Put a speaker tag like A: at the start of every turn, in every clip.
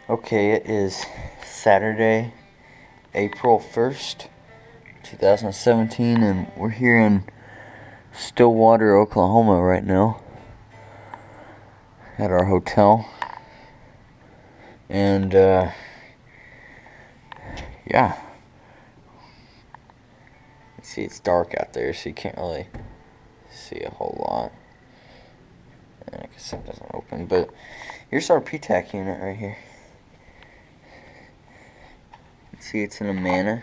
A: Okay, it is Saturday, April 1st, 2017, and we're here in Stillwater, Oklahoma right now at our hotel. And, yeah. You see, it's dark out there, so you can't really see a whole lot. And I guess it doesn't open, but here's our PTAC unit right here. See, it's an Amana,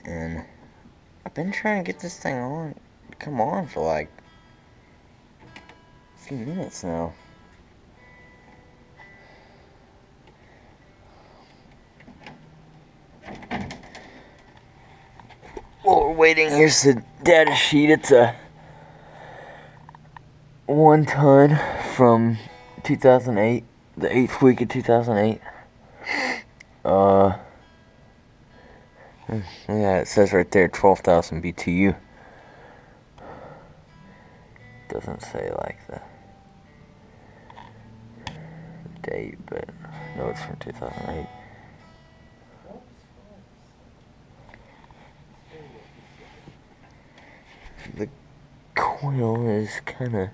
A: and I've been trying to get this thing come on for like a few minutes now. While we're waiting, here's the data sheet. It's a 1 ton from 2008, the 8th week of 2008. Yeah, it says right there 12,000 BTU. Doesn't say like the date, but no, it's from 2008. The coil is kind of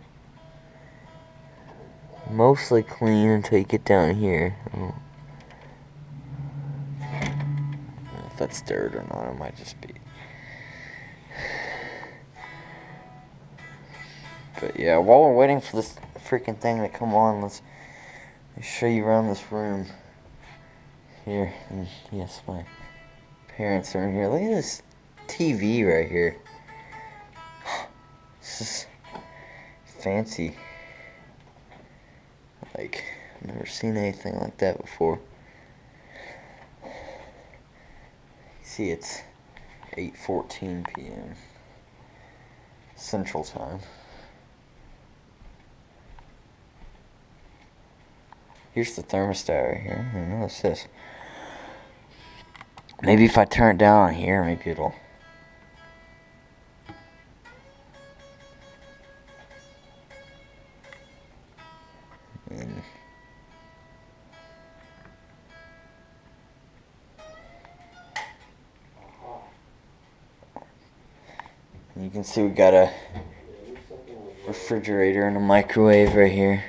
A: mostly clean until you get down here. I don't know if that's dirt or not. It might just be. But yeah, while we're waiting for this freaking thing to come on, let me show you around this room here. And yes, my parents are in here. Look at this TV right here. This is fancy. Like, I've never seen anything like that before. See, it's 8:14 p.m. Central Time. Here's the thermostat right here. I notice this. Maybe if I turn it down here, maybe it'll. And you can see we got a refrigerator and a microwave right here.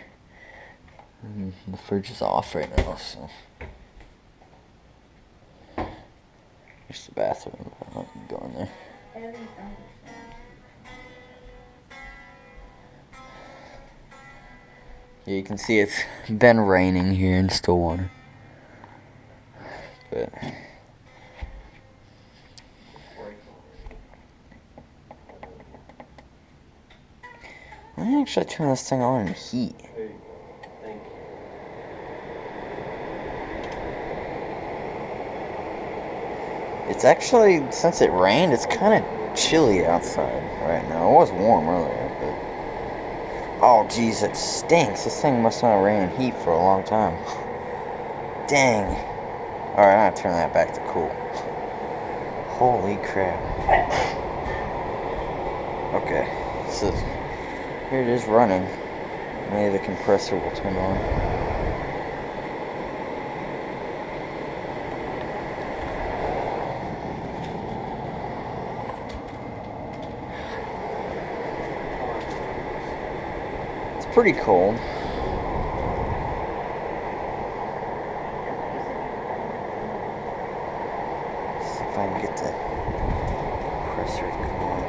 A: And the fridge is off right now, so. Here's the bathroom. I can go in there. Yeah, you can see it's been raining here in Stillwater. But let me actually turn this thing on in heat. It's actually, since it rained, it's kind of chilly outside right now. It was warm earlier, but oh geez, it stinks. This thing must not have ran in heat for a long time. Dang. Alright, I'm gonna turn that back to cool. Holy crap. Okay, so here it is running. Maybe the compressor will turn on. Pretty cold. See if I can get the compressor to come on.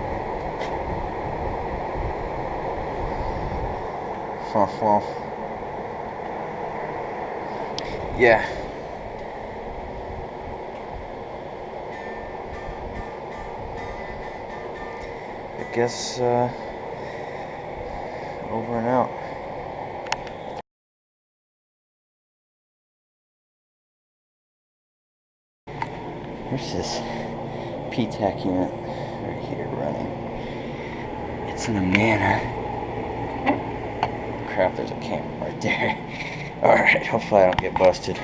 A: Well, yeah. I guess, over and out. Here's this PTAC unit right here running. It's in Amana. Crap, there's a camera right there. Alright, hopefully I don't get busted.